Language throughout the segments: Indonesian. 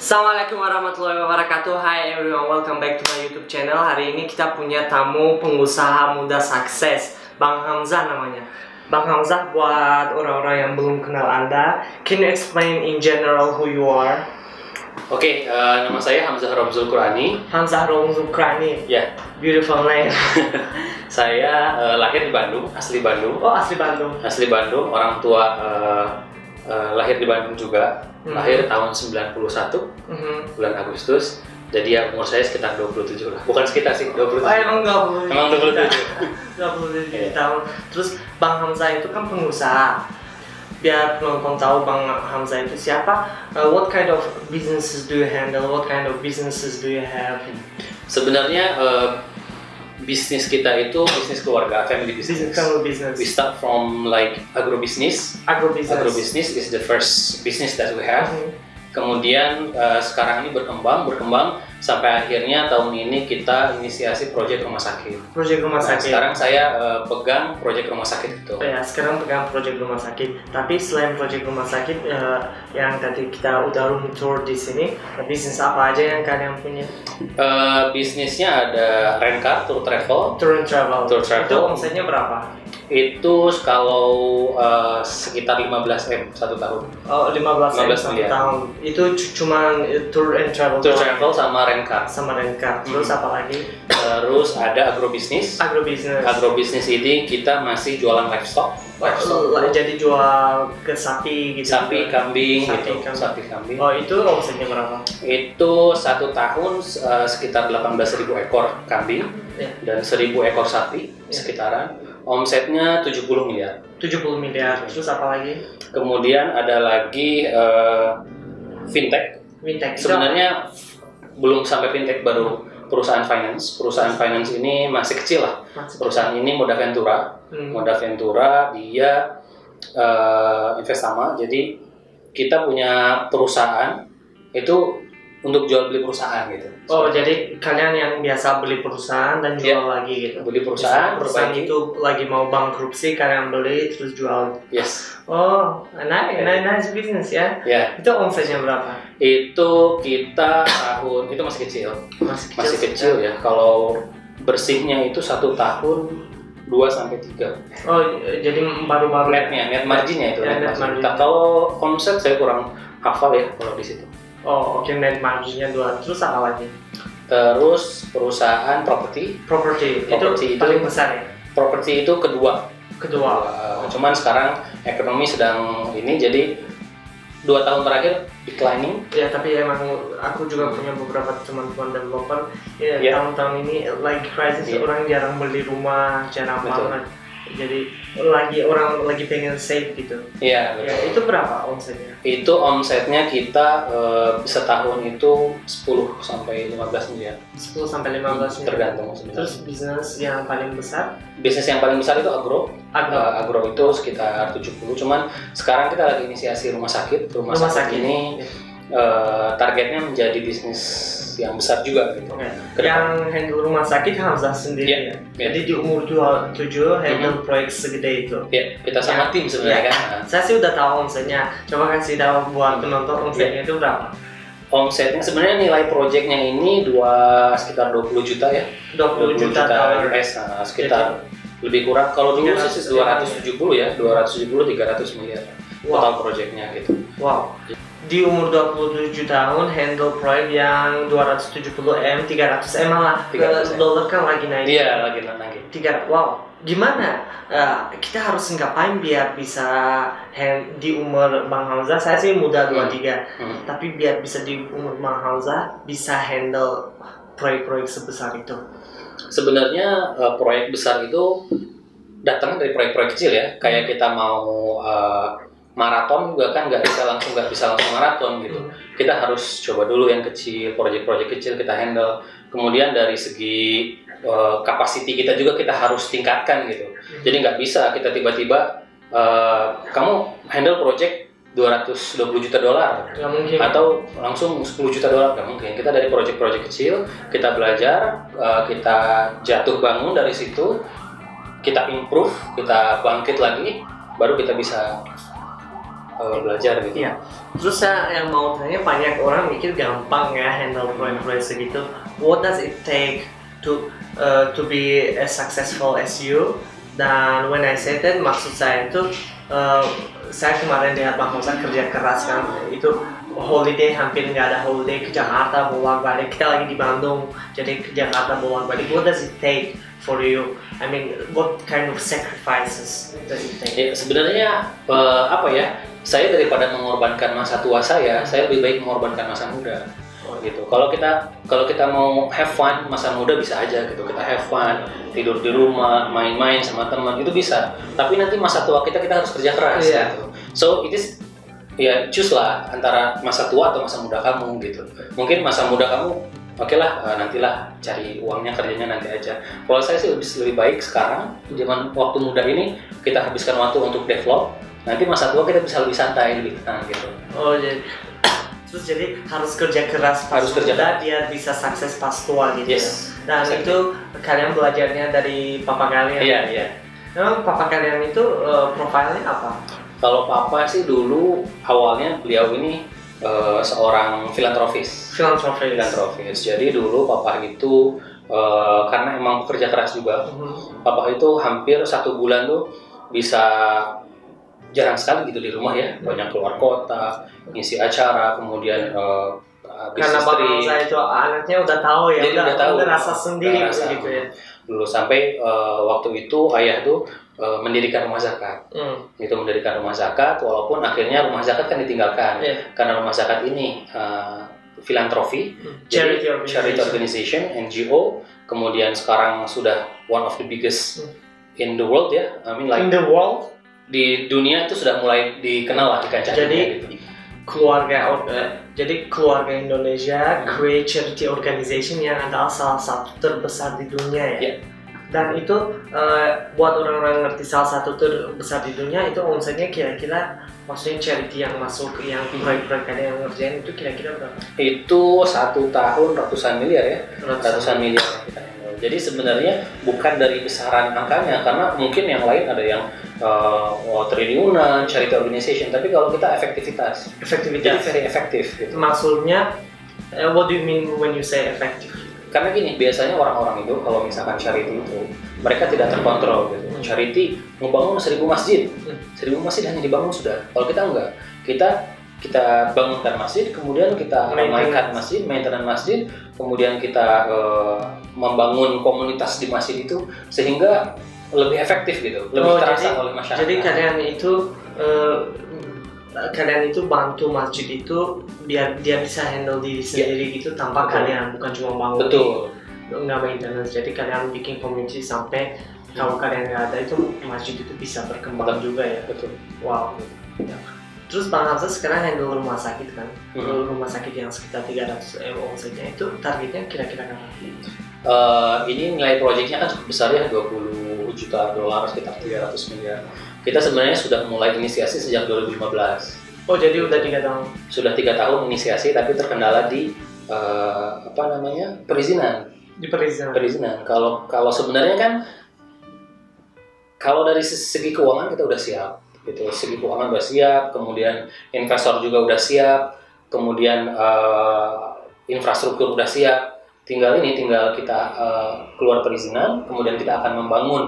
Assalamualaikum warahmatullahi wabarakatuh. Hi everyone, welcome back to my YouTube channel. Hari ini kita punya tamu pengusaha muda sukses, Bang Hamzah namanya. Bang Hamzah, buat orang-orang yang belum kenal Anda, can you explain in general who you are? Oke, nama saya Hamzah Romzul Qurani. Hamzah Romzul Qurani. Ya, Beautiful name. saya lahir di Bandung, asli Bandung. Oh, asli Bandung. Asli Bandung, orang tua lahir di Bandung juga. Lahir tahun 91, bulan Agustus. Jadi ya umur saya sekitar 27 lah. Bukan sekitar sih, 27. Oh, emang 27. Emang 27. 27 tahun. Terus Bang Hamzah itu kan pengusaha. Biar penonton tahu Bang Hamzah itu siapa, what kind of businesses do you handle? What kind of businesses do you have? Sebenarnya bisnis kita itu bisnis keluarga, family business. Family business. We start from like agrobusiness. Agrobusiness is the first business that we have. Kemudian sekarang ini berkembang sampai akhirnya tahun ini kita inisiasi proyek rumah sakit. Proyek rumah sakit. Sekarang saya pegang proyek rumah sakit itu. Ya, sekarang pegang proyek rumah sakit. Tapi selain proyek rumah sakit yang tadi kita udah room tour di sini, bisnis apa aja yang kalian punya? Bisnisnya ada rent car, tour travel. Tour and travel. Itu omsetnya berapa? Itu kalau sekitar 15 M satu tahun. Oh, 15 M satu miliar. tahun. Itu cuma tour and travel. Tour travel sama rent car. Sama rent car. Terus apa lagi? Terus ada agrobisnis. Agrobisnis ini kita masih jualan livestock. Jadi jual ke sapi gitu. Sapi, kambing. Oh, itu omsetnya berapa? Itu satu tahun sekitar 18.000 ekor kambing dan 1.000 ekor sapi sekitaran. Omsetnya 70 miliar. 70 miliar. Terus apa lagi? Kemudian ada lagi fintech. Sebenarnya belum sampai fintech, baru perusahaan finance. Perusahaan finance ini masih kecil lah. Perusahaan ini Moda Ventura. Moda Ventura dia investama. Jadi kita punya perusahaan itu untuk jual beli perusahaan gitu. Oh, jadi kalian yang biasa beli perusahaan dan jual lagi gitu. Beli perusahaan itu lagi mau bankrupsi, kalian beli terus jual. Yes. Oh, nice business ya. Itu omsetnya berapa? Itu kita tahun itu masih kecil ya. Kalau bersihnya itu satu tahun 2 sampai 3. Oh, jadi baru-baru net marginnya itu. Kalau omset saya kurang hafal ya kalau di situ. Oh, oke, net marginnya 2. Terus apa lagi? Terus perusahaan properti itu paling besar ya? Properti itu kedua. Cuman sekarang ekonomi sedang ini, jadi 2 tahun terakhir declining. Ya, tapi emang aku juga punya beberapa teman-teman developer. Tahun-tahun ini lagi krisis, orang jarang beli rumah, jarang banget. Jadi orang lagi pengen save gitu. Iya, betul. Itu berapa omsetnya? Itu omsetnya kita setahun itu 10 sampai 15 miliar. 10 sampai 15 miliar. Tergantung sebenarnya. Terus bisnis yang paling besar? Bisnis yang paling besar itu agro. Agro itu sekitar 70. Cuman sekarang kita lagi inisiasi rumah sakit. Rumah sakit ini targetnya menjadi bisnis yang besar juga gitu. Yang handle rumah sakit Hamzah sendiri ya? Jadi di umur 27 handle proyek segede itu. Kita sama tim sebenarnya kan. Saya sih udah tahu omsetnya. Coba kasih tahu buat penonton omsetnya itu berapa? Omsetnya sebenarnya nilai proyeknya ini sekitar 20 juta ya. 20 juta US, sekitar lebih kurang. Kalau dulu sih 270 ya, 270-300 miliar total proyeknya gitu. Wow. Di umur 27 tahun handle proyek yang 270 M, 300 M lah. Dolar kan lagi naik. Iya, lagi naik. Wow. Gimana? Kita harus ngapain biar bisa di umur Bang Hamzah? Saya sih muda 23. Tapi biar bisa di umur Bang Hamzah bisa handle proyek-proyek sebesar itu. Sebenarnya proyek besar itu datangnya dari proyek-proyek kecil ya. Kayak kita mau maraton juga kan nggak bisa langsung maraton gitu. Kita harus coba dulu yang kecil, proyek-proyek kecil kita handle. Kemudian dari segi capacity kita juga kita harus tingkatkan gitu. Jadi nggak bisa kita tiba-tiba kamu handle proyek 220 juta dolar atau langsung 10 juta dolar, nggak mungkin. Kita dari proyek-proyek kecil kita belajar, kita jatuh bangun dari situ, kita improve, kita bangkit lagi, baru kita bisa belajar gitu. Iya. Terus saya yang mau tanya, banyak orang mikir gampang ya handle proyek-proyek segitu. What does it take to be as successful as you? Dan when I say that, maksud saya itu saya kemarin lihat Bang Hamzah kerja keras kan, itu holiday hampir nggak ada holiday, ke Jakarta bolak-balik. Kita lagi di Bandung, jadi ke Jakarta bolak-balik. What does it take for you? I mean, what kind of sacrifices does it take? Ya, sebenarnya apa ya? Saya daripada mengorbankan masa tua saya lebih baik mengorbankan masa muda. Gitu. Kalau kita mau have fun masa muda bisa aja gitu. Kita have fun, tidur di rumah, main-main sama teman itu bisa. Tapi nanti masa tua kita harus kerja keras gitu. So it is ya choose lah antara masa tua atau masa muda kamu gitu. Mungkin masa muda kamu oke lah, nantilah cari uangnya, kerjanya nanti aja. Kalau saya sih lebih baik sekarang, zaman waktu muda ini kita habiskan waktu untuk develop. Nanti masa tua kita bisa lebih santai, lebih tenang gitu. Oh jadi harus kerja keras pas muda biar bisa sukses pas tua gitu. Yes. Dan itu kalian belajarnya dari papa kalian. Iya. Memang papa kalian itu profilnya apa? Kalau papa sih dulu awalnya beliau ini seorang filantropis. Jadi dulu papa itu karena emang pekerja keras juga. Papa itu hampir 1 bulan tuh bisa jarang sekali gitu di rumah ya, banyak keluar kota, ngisi acara, kemudian karena Bang Hamzah itu anaknya udah tahu ya, jadi udah tahu, rasa sendiri gitu ya. Dulu sampai waktu itu ayah tuh mendirikan rumah zakat, mendirikan rumah zakat, walaupun akhirnya rumah zakat kan ditinggalkan, karena rumah zakat ini filantropi, charity organization, NGO, kemudian sekarang sudah one of the biggest in the world ya, I mean like in the world. Di dunia itu sudah mulai dikenal lah di kancah dunia gitu. Jadi keluarga Indonesia create charity organization yang adalah salah satu terbesar di dunia ya. Dan itu buat orang-orang ngerti salah satu terbesar di dunia itu omsetnya kira-kira, maksudnya charity yang masuk, yang proyek-proyek yang ngerjain itu kira-kira berapa? Itu 1 tahun ratusan miliar ya, ratusan miliar kita. Jadi sebenarnya bukan dari besaran angkanya, karena mungkin yang lain ada yang triliunan, charity organization, tapi kalau kita efektivitas, jadi very efektif gitu. Maksudnya, what do you mean when you say effective? Karena gini, biasanya orang-orang itu kalau misalkan charity itu mereka tidak terkontrol gitu. Charity membangun 1000 masjid, 1000 masjid hanya dibangun sudah. Kalau kita enggak, kita bangunkan masjid, kemudian kita ramaikan masjid, maintenance masjid, kemudian kita membangun komunitas di masjid itu sehingga lebih efektif gitu, lebih terasa oleh masyarakat. Jadi kalian itu bantu masjid itu biar dia bisa handle diri sendiri gitu tanpa kalian, bukan cuma bangun. Betul. Nggak maintenance. Jadi kalian bikin community sampai kalau kalian nggak ada itu masjid itu bisa berkembang juga ya. Betul. Wow. Ya. Terus Bang Hamzah sekarang handle rumah sakit kan? Rumah sakit yang sekitar 300 M omsetnya itu targetnya kira-kira berapa? Ini nilai proyeknya kan cukup besar ya, $20 juta, sekitar 300 miliar. Kita sebenarnya sudah mulai inisiasi sejak 2015. Oh jadi udah 3 tahun? Sudah 3 tahun inisiasi, tapi terkendala di perizinan. Di perizinan. Kalau sebenarnya kan kalau dari segi keuangan kita udah siap. Gitu, segi keuangan udah siap, kemudian investor juga udah siap, kemudian infrastruktur udah siap, tinggal kita keluar perizinan, kemudian kita akan membangun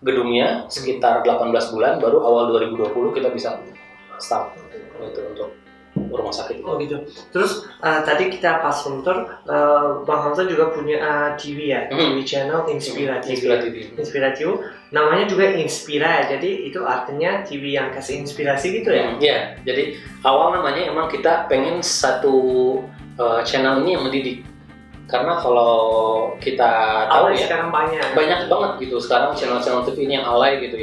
gedungnya sekitar 18 bulan, baru awal 2020 kita bisa start gitu, untuk rumah sakit. Oh gitu. Terus tadi kita pas nonton, Bang Hamzah juga punya TV ya, TV channel Inspira TV. Namanya juga Inspira ya, jadi itu artinya TV yang kasih inspirasi gitu ya? Iya, jadi awal namanya emang kita pengen satu channel ini yang mendidik. Karena kalau kita tahu ya, sekarang banyak banget gitu sekarang channel-channel TV ini yang alay gitu,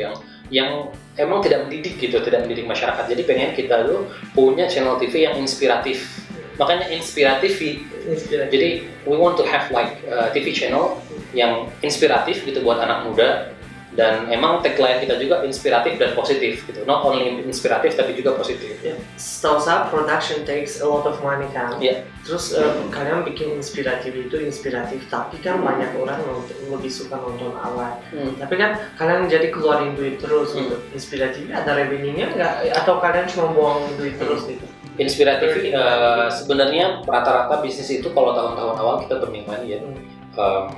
yang emang tidak mendidik gitu, tidak mendidik masyarakat. Jadi pengen kita tuh punya channel TV yang inspiratif. Makanya inspiratif. Jadi we want to have like TV channel yang inspiratif gitu buat anak muda, Dan emang tagline kita juga inspiratif dan positif gitu. Not only inspiratif tapi juga positif. Setahu saya production takes a lot of money kan. Iya. Terus kalian bikin inspiratif tapi kan banyak orang lebih suka nonton awal. Tapi kan kalian jadi keluarin duit terus gitu. Inspiratif ada revenue-nya nggak? Atau kalian cuma buang duit terus gitu? Inspiratif sebenarnya rata-rata bisnis itu kalau tahun-tahun awal kita bermimpi ya.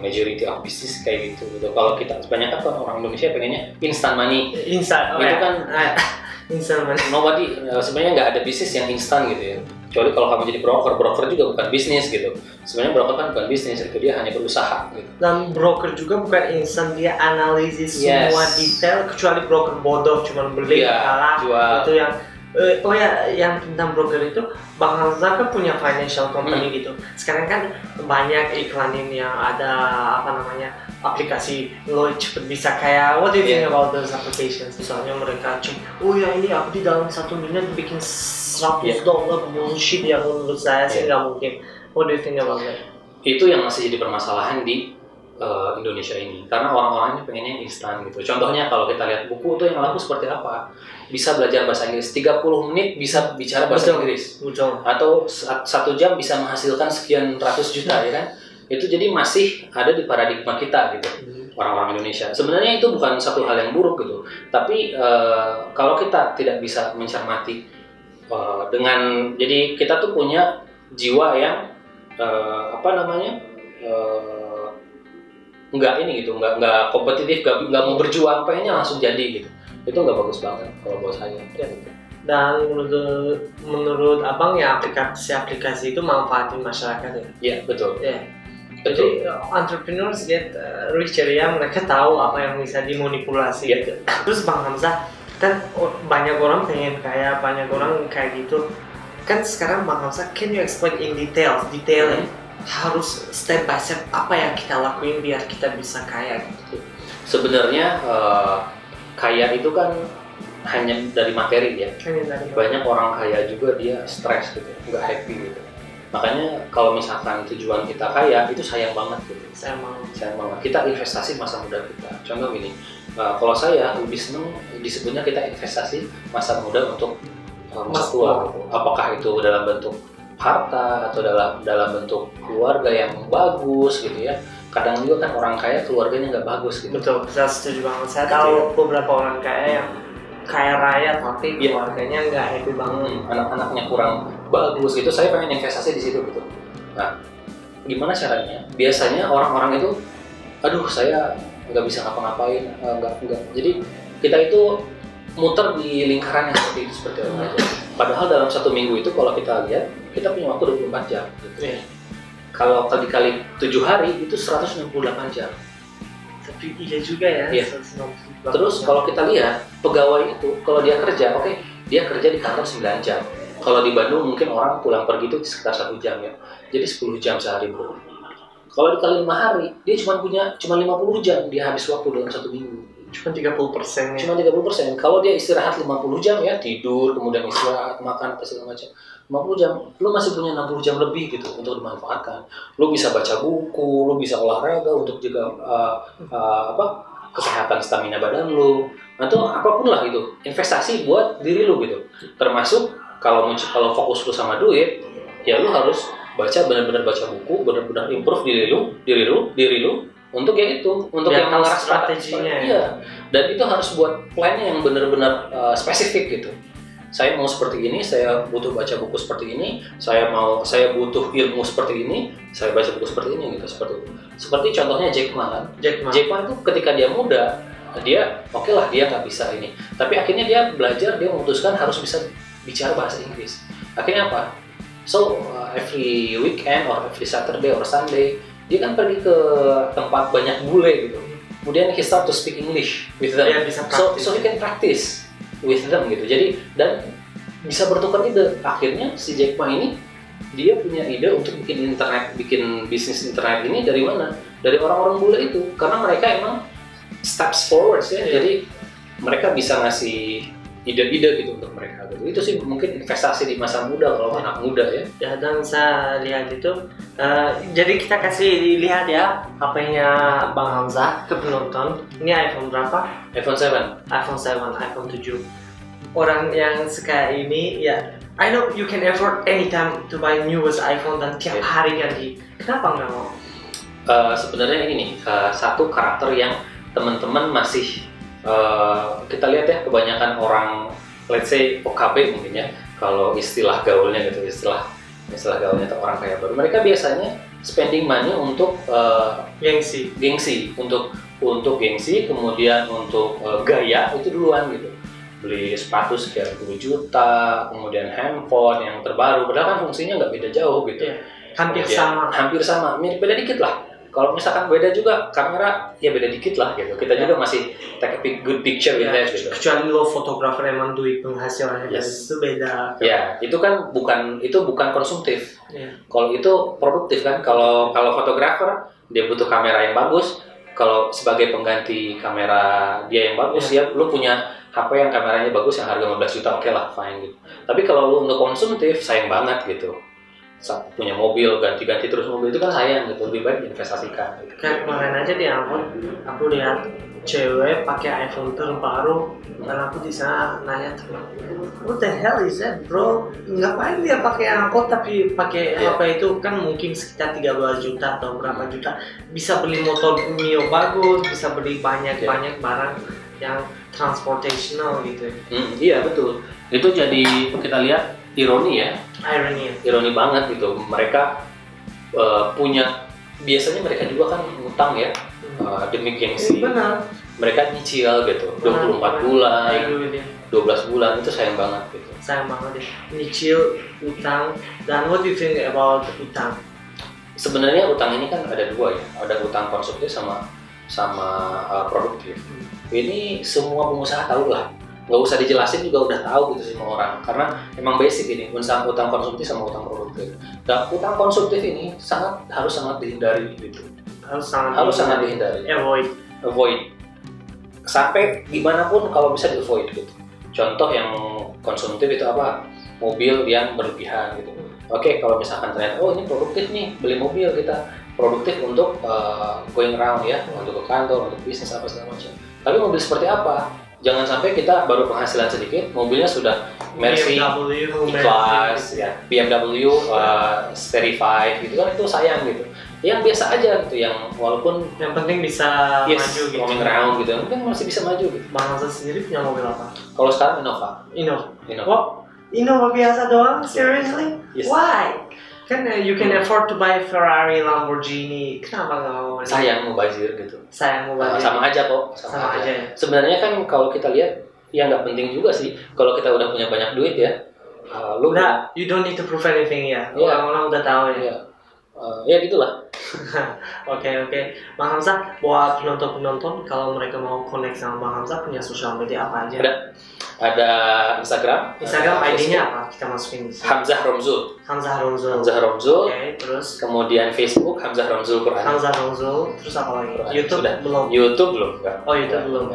Majority of bisnis kayak gitu. Kalau kita sebanyak kan orang Indonesia pengennya instant money. Instan, itu kan instant money. Nobody sebenarnya nggak ada bisnis yang instan gitu ya. Kecuali kalau kamu jadi broker juga bukan bisnis gitu. Sebenarnya broker kan bukan bisnis, itu dia hanya berusaha gitu. Dan broker juga bukan instan, dia analisis semua detail, kecuali broker bodoh cuma beli kalah jual. Itu yang yang tentang broker itu, Bang Hamzah kan punya financial company gitu. Sekarang kan banyak iklanin yang ada aplikasi lo cepet bisa kayak what do you think about those applications? Misalnya mereka ini aku di dalam 1 menit bikin $100 bullshit yang menurut saya sih nggak mungkin. What do you think about that? Itu yang masih jadi permasalahan di Indonesia ini, karena orang-orangnya pengennya instan gitu. Contohnya kalau kita lihat buku tuh yang laku seperti apa, bisa belajar bahasa Inggris 30 menit bisa bicara bahasa Inggris, atau 1 jam bisa menghasilkan sekian ratus juta ya kan. Itu jadi masih ada di paradigma kita gitu, orang-orang Indonesia. Sebenarnya itu bukan satu hal yang buruk gitu, tapi kalau kita tidak bisa mencermati jadi kita tuh punya jiwa yang nggak kompetitif, nggak mau berjuang, pengennya langsung jadi gitu. Itu nggak bagus banget kalau buat saya. Dan menurut abang ya aplikasi itu manfaatin masyarakat ya? Iya betul. Jadi entrepreneurs get richer ya, mereka tahu apa yang bisa dimanipulasi. Gitu. Terus Bang Hamzah, kan banyak orang pengen kaya, banyak orang kayak gitu. Kan sekarang Bang Hamzah, can you explain in detailnya? Harus step by step apa yang kita lakuin biar kita bisa kaya gitu. Sebenarnya kaya itu kan hanya dari materi ya. Banyak orang kaya juga dia stres gitu, nggak happy gitu. Makanya kalau misalkan tujuan kita kaya itu sayang banget gitu. Sayang banget. Kita investasi masa muda kita. Contoh gini, kalau saya lebih seneng disebutnya kita investasi masa muda untuk masa tua gitu. Apakah itu dalam bentuk harta atau dalam bentuk keluarga yang bagus gitu ya. Kadang juga kan orang kaya keluarganya nggak bagus gitu. Betul, saya setuju banget. Saya tahu beberapa orang kaya yang kaya raya tapi keluarganya nggak happy banget. Anak-anaknya kurang bagus gitu. Saya pengen investasi di situ gitu. Nah, gimana caranya? Biasanya orang-orang itu, aduh saya nggak bisa ngapa-ngapain, nggak. Jadi kita itu muter di lingkaran yang seperti itu aja. Padahal dalam 1 minggu itu kalau kita lihat, kita punya waktu 24 jam gitu. Kalau dikali 7 hari itu 168 jam. Tapi iya juga ya. Terus kalau kita lihat pegawai itu, kalau dia kerja, dia kerja di kantor 9 jam. Kalau di Bandung mungkin orang pulang pergi itu sekitar 1 jam ya. Jadi 10 jam sehari bro. Kalau dikali 5 hari, dia cuma 50 jam dia habis waktu dalam 1 minggu. Cuma 30%. Cuma 30%. Kalau dia istirahat 50 jam ya, tidur, kemudian istirahat, makan, segala macam. 50 jam, lu masih punya 60 jam lebih gitu untuk dimanfaatkan. Lu bisa baca buku, lu bisa olahraga untuk jaga kesehatan stamina badan lu. Atau apapun lah itu, investasi buat diri lu gitu. Termasuk kalau fokus lu sama duit, ya lu harus benar-benar baca buku, benar-benar improve diri lu untuk yang itu, untuk yang mengarah strateginya. Iya. Dan itu harus buat plannya yang benar-benar spesifik gitu. Saya mau seperti ini, saya butuh baca buku seperti ini, saya butuh ilmu seperti ini, saya baca buku seperti ini gitu, seperti itu. Seperti contohnya Jack Ma. Jack Ma itu ketika dia muda, dia lah dia nggak bisa ini. Tapi akhirnya dia belajar, dia memutuskan harus bisa bicara bahasa Inggris. Akhirnya apa? So every weekend or every Saturday or Sunday dia kan pergi ke tempat banyak bule gitu. Kemudian he start to speak English with them. So he can practice with them gitu. Jadi dan bisa bertukar ide. Akhirnya si Jack Ma ini dia punya ide untuk bikin bisnis internet ini dari mana? Dari orang-orang bule itu. Karena mereka emang steps forward ya. Jadi mereka bisa ngasih ide-ide gitu untuk mereka gitu. Itu sih mungkin investasi di masa muda kalau anak muda ya. Ya, dan saya lihat itu, jadi kita kasih lihat ya HP-nya Bang Hamzah ke penonton. Ini iPhone berapa? iPhone 7. iPhone 7, iPhone 7. Orang yang suka ini ya, I know you can afford anytime to buy newest iPhone dan tiap hari ganti. Kenapa nggak mau? Sebenarnya ini nih, satu karakter yang teman-teman masih kita lihat ya, kebanyakan orang let's say OKB mungkin ya, kalau istilah gaulnya gitu, istilah gaulnya tuh orang kaya baru, mereka biasanya spending money untuk gengsi, untuk gengsi, kemudian untuk gaya itu duluan gitu, beli sepatu sekian 10 juta, kemudian handphone yang terbaru, padahal kan fungsinya nggak beda jauh gitu. Hampir sama, mirip, beda dikit lah. Kalau misalkan beda juga kamera, ya beda dikit lah gitu. Kita juga masih take a good picture with that gitu. Kecuali lo fotografer emang duit penghasilannya itu beda. Ya, itu kan bukan konsumtif. Kalau itu produktif kan. Kalau fotografer dia butuh kamera yang bagus. Kalau sebagai pengganti kamera dia yang bagus ya, lo punya HP yang kameranya bagus yang harga 15 juta, oke lah, fine gitu. Tapi kalau lo untuk konsumtif, sayang banget gitu. Punya mobil, ganti-ganti terus mobil itu kan sayang gitu, lebih baik diinvestasikan gitu. Kayak kemarin aja di angkot, aku lihat cewek pakai iPhone terbaru dan aku di sana nanya teman, what the hell is that bro? Ngapain dia pakai angkot tapi pakai HP itu kan mungkin sekitar 13 juta atau berapa juta, bisa beli motor Mio bagus, bisa beli banyak barang yang transportational gitu. Iya betul, itu jadi kita lihat ironi ya. Ironi banget gitu. Mereka punya, biasanya mereka juga kan ngutang ya, demi gengsi. Benar. Mereka nyicil gitu, 24 bulan, 12 bulan, itu sayang banget gitu. Sayang banget ya. Nyicil, utang, dan what do you think about utang? Sebenarnya utang ini kan ada dua ya, ada utang konsumtif sama produktif. Ini semua pengusaha tahu lah. Nggak usah dijelasin juga udah tahu gitu semua orang, karena emang basic ini utang konsumtif sama utang produktif. Dan utang konsumtif ini harus sangat dihindari gitu. Harus sangat dihindari. Avoid. Sampai gimana pun kalau bisa di-avoid gitu. Contoh yang konsumtif itu apa? Mobil yang berlebihan gitu. Oke, kalau misalkan ternyata ini produktif nih, beli mobil kita produktif untuk going around ya, untuk ke kantor, untuk bisnis apa segala macam. Tapi mobil seperti apa? Jangan sampai kita baru penghasilan sedikit, mobilnya sudah Mercy, E-Class, ya, BMW, Sterify gitu kan, itu sayang gitu. Yang biasa aja gitu, yang walaupun yang penting bisa maju gitu. Going around gitu, yang penting masih bisa maju gitu. Bang Hamzah sendiri punya mobil apa? Kalau sekarang Innova. Innova biasa doang? Seriously? Yes. Why? Kan you can afford to buy Ferrari, Lamborghini, kenapa nggak mau? Sayang mubazir gitu. Sama aja kok. Sama aja ya. Sebenarnya kan kalau kita lihat, ya nggak penting juga sih. Kalau kita udah punya banyak duit ya, you don't need to prove anything ya. Orang-orang udah tahu ya. Ya gitulah. Oke. Bang Hamzah, buat penonton kalau mereka mau connect sama Bang Hamzah, punya sosial media apa aja? Ada Instagram ID-nya apa? Kita masukin di sini. Hamzah Romzul. Oke, terus kemudian Facebook Hamzah Romzul Quran. Terus apa lagi? YouTube belum. Enggak. Oh, YouTube belum.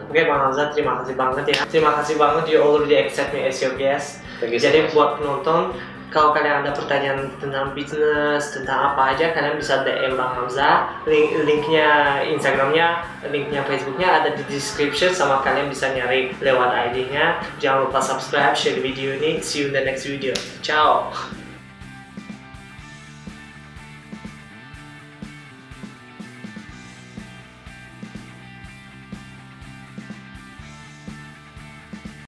Oke, Bang Hamzah, terima kasih banget ya. Terima kasih banget you already accept me as your guest. Jadi buat penonton, kalau kalian ada pertanyaan tentang bisnis, tentang apa aja, kalian bisa DM Bang Hamzah. Linknya Instagramnya, linknya Facebooknya ada di description, sama kalian bisa nyari lewat ID-nya. Jangan lupa subscribe, share video ini. See you in the next video. Ciao.